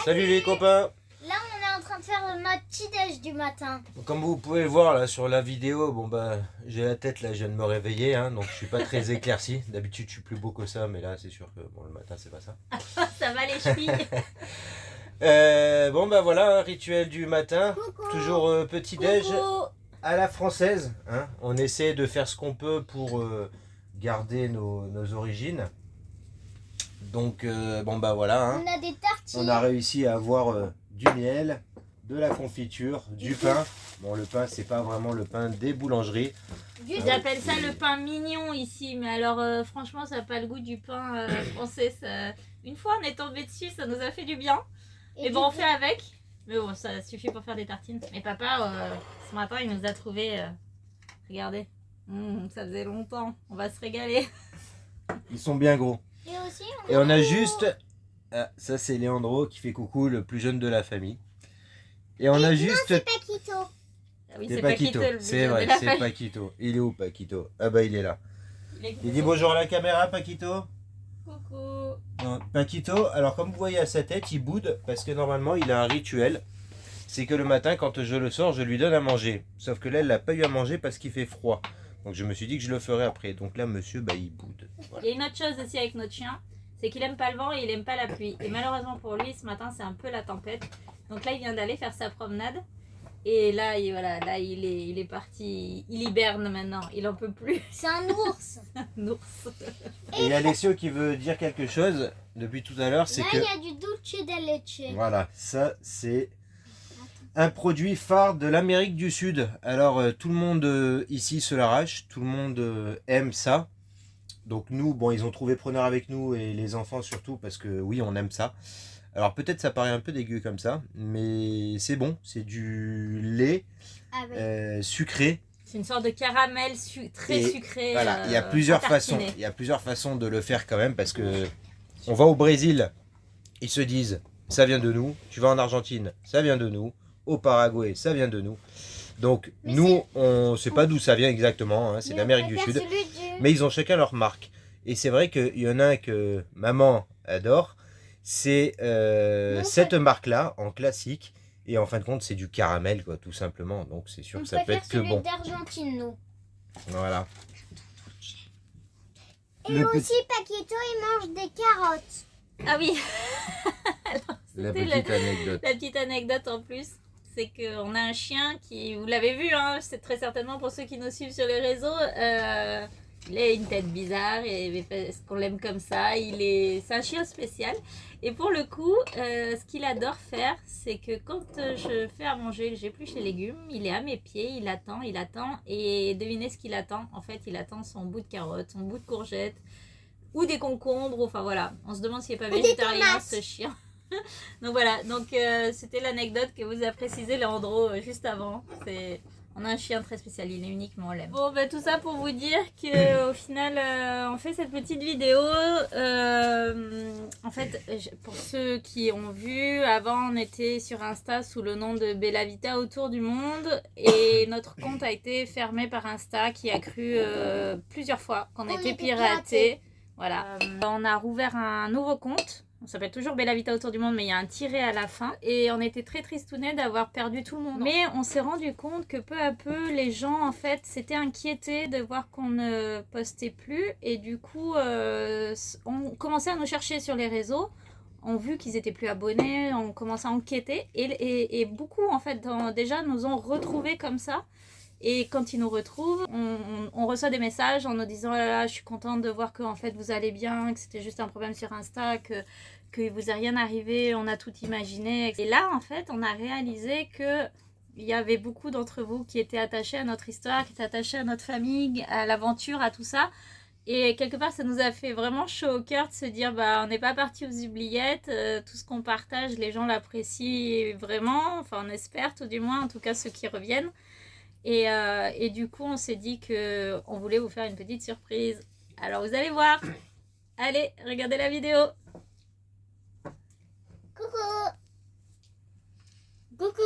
Salut les copains. Là, on est en train de faire notre petit déj du matin. Comme vous pouvez le voir là sur la vidéo, bon bah j'ai la tête là, je viens de me réveiller, hein, donc je suis pas très éclairci. D'habitude je suis plus beau que ça, mais là c'est sûr que bon le matin c'est pas ça. Ça va les chevilles. Bon bah voilà, un rituel du matin, Coucou. toujours petit déj Coucou. à la française. Hein. On essaie de faire ce qu'on peut pour garder nos origines. Donc bon bah voilà. Hein. On a des tartines. On a réussi à avoir du miel, de la confiture, du pain. Bon, le pain, c'est pas vraiment le pain des boulangeries. Ils appellent ça le pain mignon ici, mais alors franchement, ça n'a pas le goût du pain français. Ça... Une fois, on est tombé dessus, ça nous a fait du bien. Et bon, on fait avec. Mais bon, ça suffit pour faire des tartines. Mais papa, ce matin, il nous a trouvé. Regardez, ça faisait longtemps. On va se régaler. Ils sont bien gros. Et aussi, Et on a juste... Ah, ça, c'est Leandro qui fait coucou, le plus jeune de la famille. Et on a juste... c'est Paquito. Ah oui, C'est Paquito, Paquito, le c'est plus vrai, jeune de la c'est famille. Paquito. Il est où Paquito? Ah bah il est là. Il dit bonjour à la caméra Paquito. Coucou. Non, Paquito, alors comme vous voyez à sa tête, il boude parce que normalement il a un rituel. C'est que le matin, quand je le sors, je lui donne à manger. Sauf que là, elle n'a pas eu à manger parce qu'il fait froid. Donc je me suis dit que je le ferai après. Donc là, monsieur, bah il boude. Voilà. Il y a une autre chose aussi avec notre chien, c'est qu'il aime pas le vent et il aime pas la pluie. Et malheureusement pour lui, ce matin, c'est un peu la tempête. Donc là, il vient d'aller faire sa promenade. Et là, il est parti. Il hiberne maintenant. Il en peut plus. C'est un ours. Un ours. Et il y a Alessio qui veut dire quelque chose depuis tout à l'heure, c'est Là, que... il y a du dulce de leche. Voilà, ça c'est un produit phare de l'Amérique du Sud. Alors tout le monde ici se l'arrache, tout le monde aime ça. Donc nous, bon, ils ont trouvé preneur avec nous et les enfants surtout parce que oui, on aime ça. Alors peut-être ça paraît un peu dégueu comme ça, mais c'est bon, c'est du lait Avec sucré. C'est une sorte de caramel très Et sucré. Voilà, il y a plusieurs façons. Il y a plusieurs façons de le faire quand même parce que on va au Brésil, ils se disent ça vient de nous. Tu vas en Argentine, ça vient de nous. Au Paraguay, ça vient de nous. Donc Mais nous, on sait pas d'où ça vient exactement. Hein, c'est d'Amérique du Sud. Mais ils ont chacun leur marque. Et c'est vrai qu'il y en a un que maman adore. C'est cette marque-là en classique. Et en fin de compte, c'est du caramel, quoi, tout simplement. Donc c'est sûr que ça peut être que bon. d'Argentine, nous. Voilà. Et Le aussi, Paquito, il mange des carottes. Ah oui. La C'était petite anecdote. La petite anecdote en plus, c'est qu'on a un chien qui, vous l'avez vu, hein, c'est très certainement pour ceux qui nous suivent sur les réseaux, il a une tête bizarre et parce qu'on l'aime comme ça, c'est un chien spécial. Et pour le coup, ce qu'il adore faire, c'est que quand je fais à manger, j'épluche les légumes, il est à mes pieds, il attend, et devinez ce qu'il attend. En fait, il attend son bout de carotte, son bout de courgette, ou des concombres, enfin voilà. On se demande s'il n'est pas Ou des végétarien tomates. ce chien. Donc voilà, donc c'était l'anecdote que vous a précisé Leandro juste avant. On a un chien très spécial, il est unique mais on l'aime. Bon bah tout ça pour vous dire qu'au final on fait cette petite vidéo. En fait pour ceux qui ont vu, avant on était sur Insta sous le nom de Bella Vita autour du monde. Et notre compte a été fermé par Insta qui a cru plusieurs fois qu'on était piraté. Voilà, on a rouvert un nouveau compte. On s'appelle toujours Bella Vita autour du monde, mais il y a un tiret à la fin. Et on était très tristounés d'avoir perdu tout le monde. Mais on s'est rendu compte que peu à peu, les gens, en fait, s'étaient inquiétés de voir qu'on ne postait plus. Et du coup, on commençait à nous chercher sur les réseaux. On a vu qu'ils étaient plus abonnés, on commençait à enquêter. Et beaucoup, en fait, déjà, nous ont retrouvés comme ça. Et quand ils nous retrouvent, on reçoit des messages en nous disant « Oh là là, je suis contente de voir que en fait, vous allez bien, que c'était juste un problème sur Insta, que vous est rien arrivé, on a tout imaginé. » Et là, en fait, on a réalisé qu'il y avait beaucoup d'entre vous qui étaient attachés à notre histoire, qui étaient attachés à notre famille, à l'aventure, à tout ça. Et quelque part, ça nous a fait vraiment chaud au cœur de se dire bah, on n'est pas parti aux oubliettes, tout ce qu'on partage, les gens l'apprécient vraiment, enfin on espère tout du moins, en tout cas ceux qui reviennent. Et du coup, on s'est dit qu'on voulait vous faire une petite surprise. Alors, vous allez voir. Allez, regardez la vidéo. Coucou. Coucou.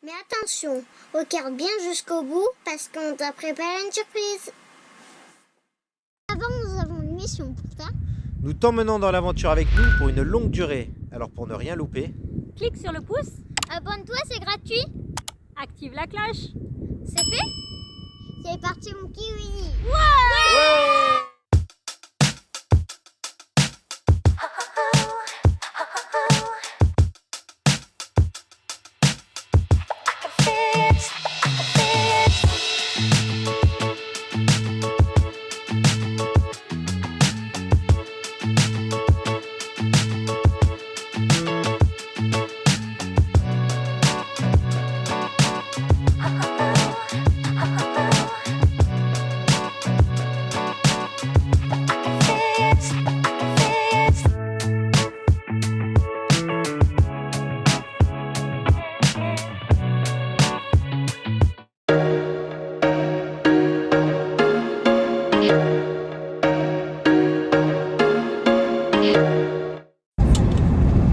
Mais attention, regarde bien jusqu'au bout parce qu'on t'a préparé une surprise. Avant, nous avons une mission pour toi. Nous t'emmenons dans l'aventure avec nous pour une longue durée. Alors pour ne rien louper, Clique sur le pouce, Abonne-toi, c'est gratuit. active la cloche. C'est fait? C'est parti mon kiwi.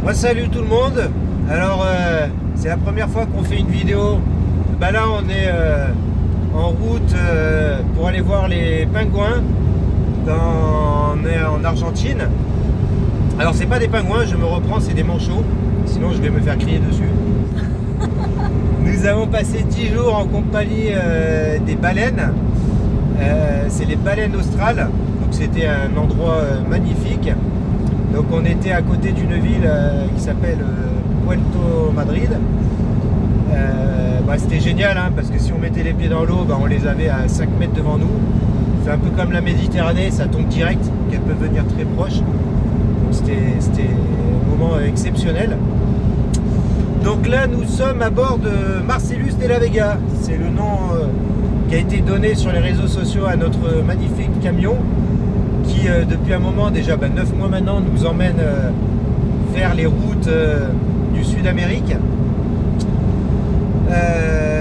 Moi salut tout le monde. Alors c'est la première fois qu'on fait une vidéo. Bah là on est en route pour aller voir les pingouins. On est en Argentine. Alors c'est pas des pingouins, je me reprends, c'est des manchots. Sinon je vais me faire crier dessus. Nous avons passé 10 jours en compagnie des baleines. C'est les baleines australes. Donc c'était un endroit magnifique. Donc on était à côté d'une ville qui s'appelle Puerto Madrid. C'était génial hein, parce que si on mettait les pieds dans l'eau, on les avait à 5 mètres devant nous. C'est un peu comme la Méditerranée, ça tombe direct, qu'elle peut venir très proche. Donc c'était un moment exceptionnel. Donc là nous sommes à bord de Marcellus de la Vega. C'est le nom qui a été donné sur les réseaux sociaux à notre magnifique camion qui depuis un moment, déjà 9 mois maintenant, nous emmène faire les routes du Sud-Amérique.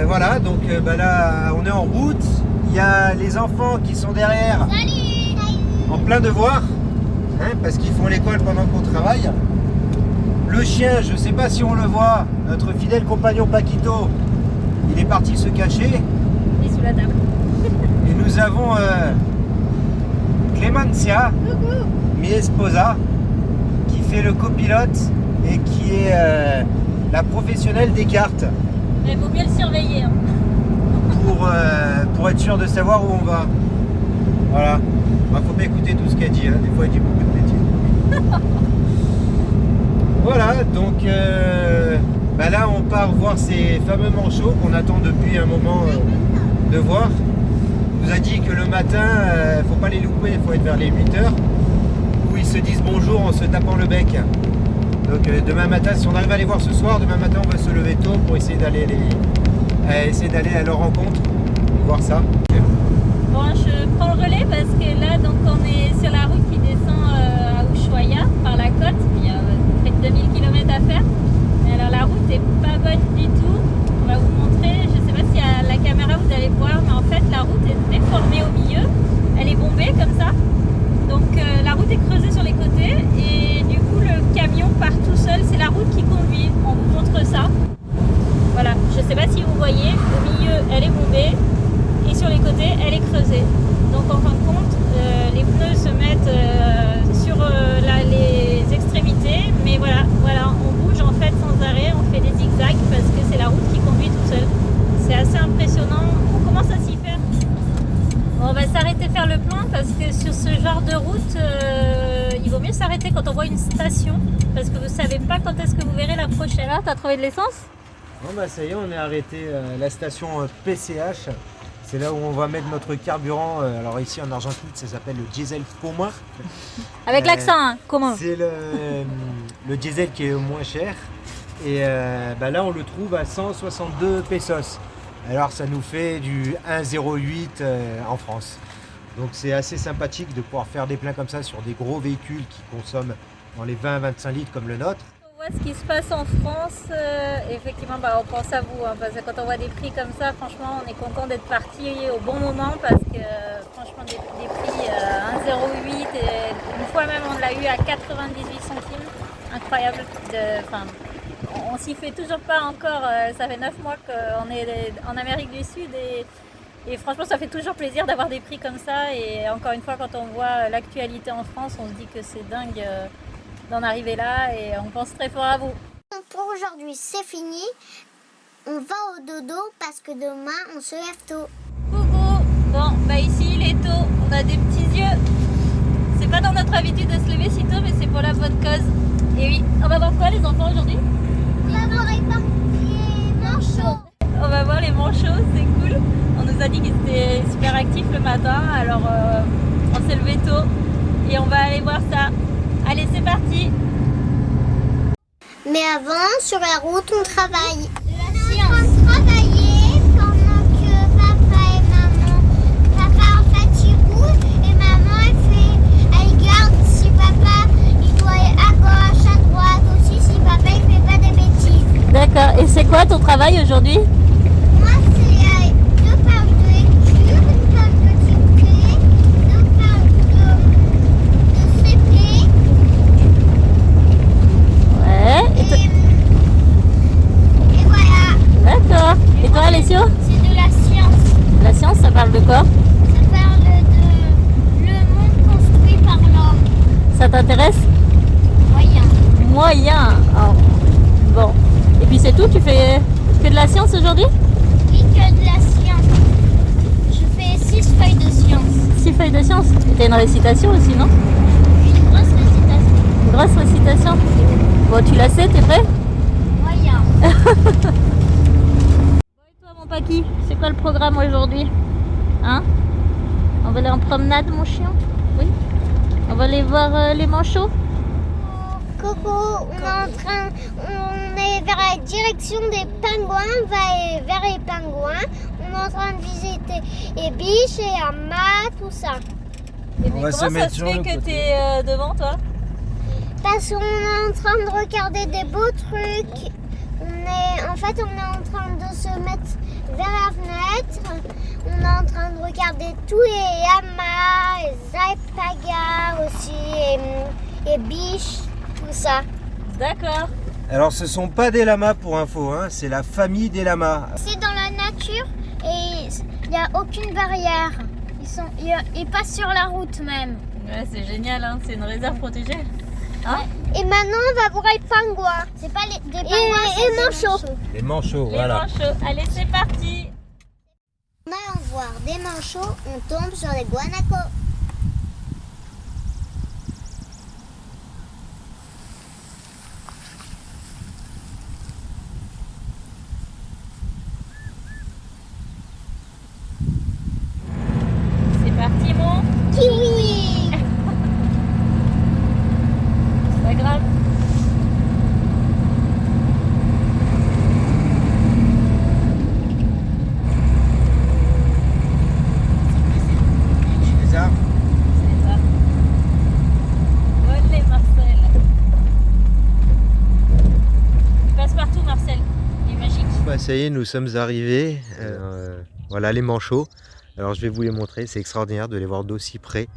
Voilà, donc là on est en route. Il y a les enfants qui sont derrière en plein devoir, hein, parce qu'ils font l'école pendant qu'on travaille. Le chien, je ne sais pas si on le voit, notre fidèle compagnon Paquito, il est parti se cacher. Il est sous la table. Et nous avons Clemencia, mi esposa, qui fait le copilote et qui est la professionnelle des cartes Il vaut mieux le surveiller. Hein. pour être sûr de savoir où on va. Voilà. Faut pas écouter tout ce qu'elle dit, hein. Des fois elle dit beaucoup de bêtises. Voilà, donc là on part voir ces fameux manchots qu'on attend depuis un moment de voir. On nous a dit que le matin, faut pas les louper, il faut être vers les 8h, où ils se disent bonjour en se tapant le bec. Donc demain matin, si on arrive à les voir ce soir, demain matin on va se lever tôt pour essayer d'aller à leur rencontre, voir ça. Bon, je prends le relais parce que là, donc, on est sur la route qui descend à Ushuaia par la côte. Il y a près de 2000 km à faire. Mais alors la route n'est pas bonne du tout. On va vous montrer. Je ne sais pas si à la caméra vous allez voir, mais en fait la route est déformée au milieu. Elle est bombée comme ça. Donc la route est creusée sur les côtés et du coup le camion part tout seul. C'est la route qui conduit. On vous montre ça. Voilà. Je ne sais pas si vous voyez. Au milieu, elle est bombée. Et sur les côtés, elle est creusée. Donc en fin de compte, les pneus se mettent sur les extrémités. Mais voilà, on bouge en fait sans arrêt, on fait des zigzags parce que c'est la route qui conduit toute seule. C'est assez impressionnant, on commence à s'y faire. Bon, on va s'arrêter faire le plein parce que sur ce genre de route, il vaut mieux s'arrêter quand on voit une station parce que vous ne savez pas quand est-ce que vous verrez la prochaine. Là, t'as trouvé de l'essence? Bon ça y est, on est arrêté à la station PCH. C'est là où on va mettre notre carburant. Alors ici en Argentine, ça s'appelle le diesel commun. Avec l'accent, hein, comment? C'est le diesel qui est le moins cher. Et là, on le trouve à 162 pesos. Alors ça nous fait du 1,08 en France. Donc c'est assez sympathique de pouvoir faire des pleins comme ça sur des gros véhicules qui consomment dans les 20-25 litres comme le nôtre. On voit ce qui se passe en France, effectivement on pense à vous, hein, parce que quand on voit des prix comme ça, franchement on est content d'être parti au bon moment parce que franchement des prix 1,08 et une fois même on l'a eu à 98 centimes, incroyable. On s'y fait toujours pas encore, ça fait 9 mois qu'on est en Amérique du Sud et franchement ça fait toujours plaisir d'avoir des prix comme ça et encore une fois quand on voit l'actualité en France on se dit que c'est dingue. d'en arriver là et on pense très fort à vous. Pour aujourd'hui, c'est fini. On va au dodo parce que demain, on se lève tôt. Coucou. Bon, bah ici il est tôt, on a des petits yeux. C'est pas dans notre habitude de se lever si tôt, mais c'est pour la bonne cause. Et oui, on va voir quoi les enfants aujourd'hui? On va voir les manchots. On va voir les manchots, c'est cool. On nous a dit qu'ils étaient super actifs le matin, alors on s'est levé tôt et on va aller voir ça. Allez, c'est parti. Mais avant, sur la route, on travaille. On est en train de travailler pendant que papa et maman. Papa, en fait, il roule et maman, elle garde si papa, il doit aller à gauche, à droite aussi, si papa, il fait pas des bêtises. D'accord, et c'est quoi ton travail aujourd'hui? Moi, c'est 2 pages de lecture, 1 page de dictée, 2 pages de CP. Ouais, Et voilà, d'accord. Et toi Alessio? c'est de la science. La science, ça parle de quoi? Ça parle de le monde construit par l'homme. Ça t'intéresse? Moyen. Moyen. Oh. Bon. Et puis c'est tout, tu fais que de la science aujourd'hui? Oui, que de la science. Je fais 6 feuilles de science. 6 feuilles de science. Et t'as une récitation aussi, non? Une grosse récitation. Une grosse récitation. Bon, tu la sais, t'es prêt? Moyen. Et toi mon Paki, c'est quoi le programme aujourd'hui? Hein? On va aller en promenade mon chien? Oui? On va aller voir les manchots? Coucou, on est vers la direction des pingouins, on va aller vers les pingouins. On est en train de visiter les biches et amas, tout ça. Et On mais va se comment ça mettre se sur fait le que côté. t'es devant toi? Parce qu'on est en train de regarder des beaux trucs. En fait, on est en train de se mettre vers la fenêtre. On est en train de regarder tous les amas, les alpagas aussi, et biches, tout ça. D'accord. Alors ce sont pas des lamas pour info, hein, c'est la famille des lamas. C'est dans la nature et il n'y a aucune barrière. Ils passent sur la route même. Ouais, c'est génial, hein, c'est une réserve protégée. Hein? Et maintenant, on va voir les pingouins. C'est pas des pingouins, c'est des manchots. Les manchots, Les voilà. manchots. Allez, c'est parti. En allant voir des manchots, on tombe sur des guanacos. C'est parti, mon. Kiwi. C'est pas grave. C'est ça. C'est ça. Olé, Marcel. Il passe partout, Marcel. Il est magique. Bah, ça y est, nous sommes arrivés. Voilà les manchots. Alors je vais vous les montrer, c'est extraordinaire de les voir d'aussi près.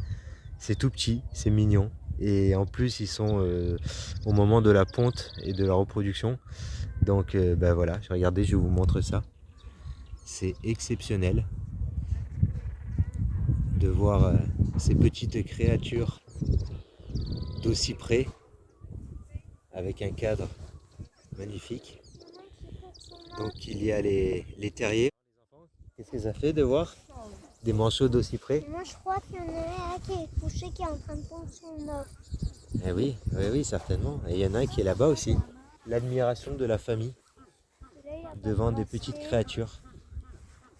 C'est tout petit, c'est mignon. Et en plus ils sont au moment de la ponte et de la reproduction. Donc bah voilà, regardez, je vous montre ça. C'est exceptionnel de voir ces petites créatures d'aussi près avec un cadre magnifique. Donc il y a les terriers. Qu'est-ce que ça fait de voir des manchots d'aussi près? Moi, je crois qu'il y en a un qui est couché, qui est en train de pondre son œuf. Eh oui, oui, oui, certainement. Et il y en a un qui est là-bas aussi. L'admiration de la famille devant des petites créatures.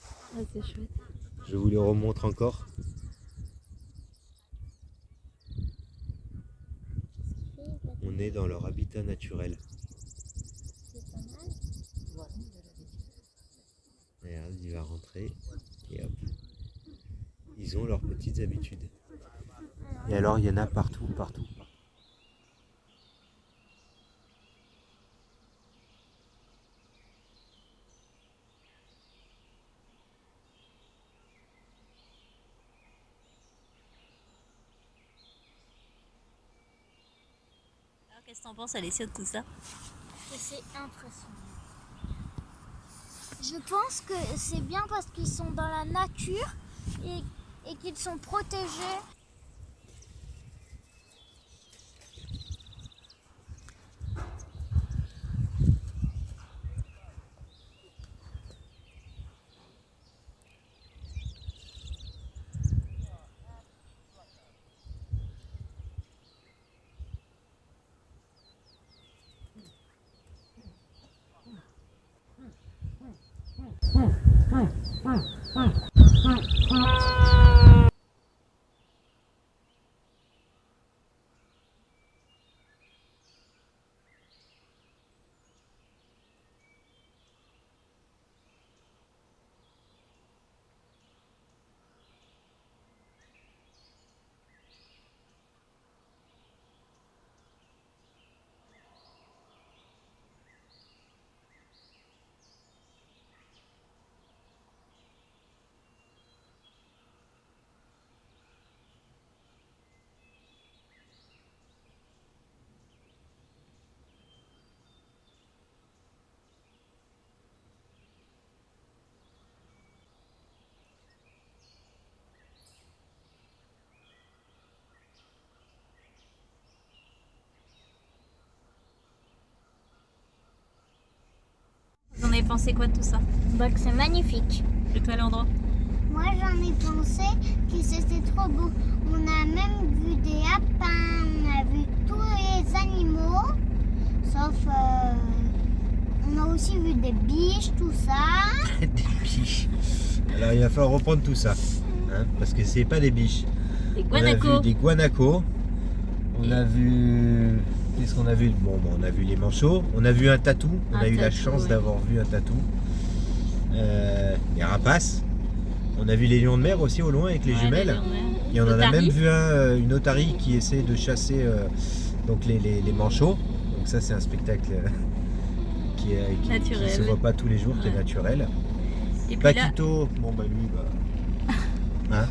Ah, c'est chouette. Je vous les remontre encore. On est dans leur habitat naturel. Regarde, il va rentrer et hop. Ils ont leurs petites habitudes. Et alors, il y en a partout, partout. Alors, qu'est-ce que t'en penses, Alessia, de tout ça? C'est impressionnant. Je pense que c'est bien parce qu'ils sont dans la nature et qu'ils sont protégés. pensé quoi de tout ça? Bah que c'est magnifique. Et toi, Léandre? Moi j'en ai pensé que c'était trop beau. On a même vu des lapins, on a vu tous les animaux, sauf on a aussi vu des biches, tout ça. Des biches. Alors il va falloir reprendre tout ça. Hein, parce que c'est pas des biches. Des On a vu guanacos. des guanacos. On a vu. Qu'est-ce qu'on a vu? Bon, on a vu les manchots. On a vu un tatou. On a eu la chance ouais. d'avoir vu un tatou. Les rapaces. On a vu les lions de mer aussi au loin avec les Ouais, jumelles. les lions de mer. Et on en a L'otarie. même vu une otarie qui essaie de chasser donc les manchots. Donc ça c'est un spectacle qui Naturel. se voit pas tous les jours, qui est Ouais. naturel. Et puis là, Paquito, bon bah lui, hein,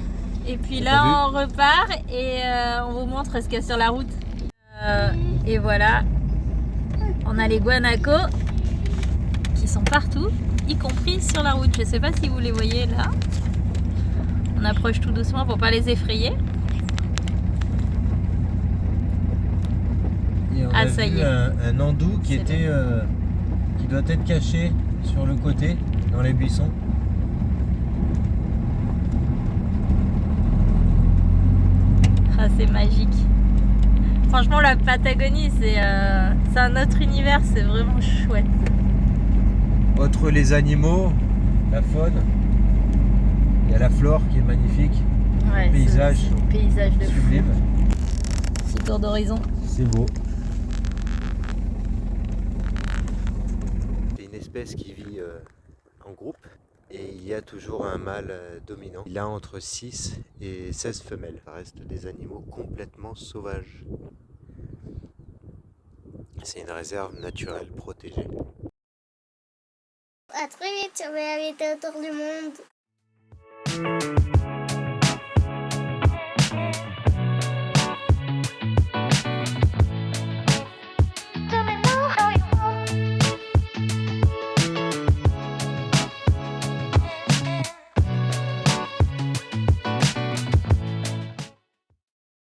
et puis T'as là on repart et on vous montre ce qu'il y a sur la route. Et voilà, on a les guanacos qui sont partout, y compris sur la route. Je sais pas si vous les voyez là. On approche tout doucement pour pas les effrayer. et on Ah, a ça vu y est. un andou qui C'est était qui doit être caché sur le côté dans les buissons. Ah, c'est magique. Franchement, la Patagonie, c'est un autre univers, c'est vraiment chouette. Autre les animaux, la faune, il y a la flore qui est magnifique, Ouais, Paysage. c'est paysage de fou. sublime, Petit tour d'horizon. c'est beau. C'est une espèce qui vit en groupe et il y a toujours un mâle dominant. Il a entre 6 et 16 femelles. Ça reste des animaux complètement sauvages. C'est une réserve naturelle protégée. À très vite sur Bélavita autour du monde.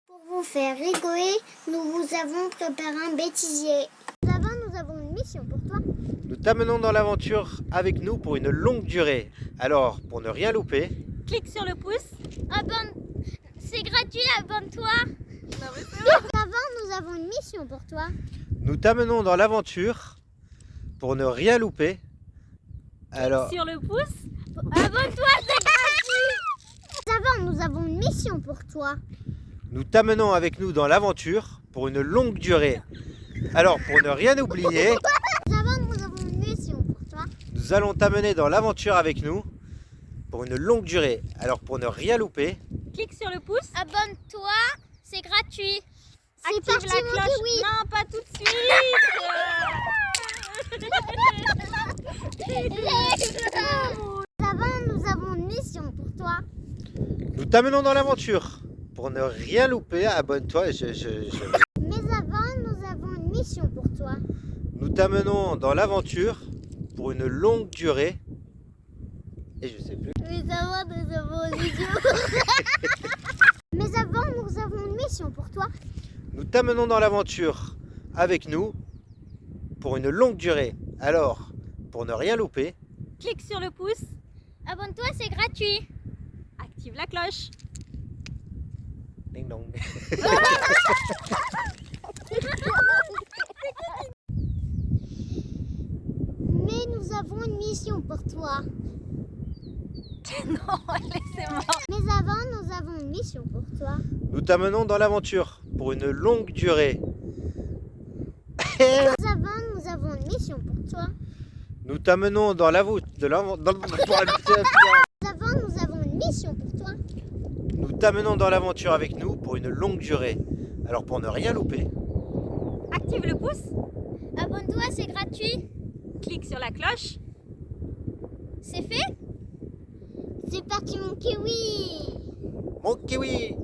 Pour vous faire rigoler, nous vous avons préparé un bêtisier. Nous avons une mission pour toi. Nous t'amenons dans l'aventure avec nous pour une longue durée. Alors, pour ne rien louper, Clique sur le pouce. C'est gratuit, abonne-toi. Avant, nous avons une mission pour toi. nous t'amenons dans l'aventure pour ne rien louper. Alors, Sur le pouce. Abonne-toi, c'est gratuit. Avant, nous avons une mission pour toi. nous t'amenons avec nous dans l'aventure pour une longue durée. Alors, pour ne rien oublier, Avant, nous avons une mission pour toi. nous allons t'amener dans l'aventure avec nous pour une longue durée. Alors, pour ne rien louper, Clique sur le pouce. Abonne-toi, c'est gratuit. C'est Active parti, la mon cloche. kiwi. Non, pas tout de suite. Avant, nous avons une mission pour toi. nous t'amenons dans l'aventure pour ne rien louper. Abonne-toi. Mais avant, nous avons une mission pour toi. Nous t'amenons dans l'aventure pour une longue durée. Et je sais plus. Mais avant, nous avons une mission. Mais avant, nous avons une mission pour toi. Nous t'amenons dans l'aventure avec nous pour une longue durée. Alors, pour ne rien louper, Clique sur le pouce. Abonne-toi, c'est gratuit. Active la cloche. ding dong. Mais nous avons une mission pour toi. Non, laissez-moi. Mais avant, nous avons une mission pour toi. Nous t'amenons dans l'aventure pour une longue durée. Mais avant, nous avons une mission pour toi. Nous t'amenons dans l'aventure. Mais avant, nous avons une mission pour toi. Nous t'amenons dans l'aventure avec nous pour une longue durée. Alors pour ne rien louper, Active le pouce. Abonne-toi, c'est gratuit. Clique sur la cloche. C'est fait? C'est parti, mon kiwi. mon kiwi.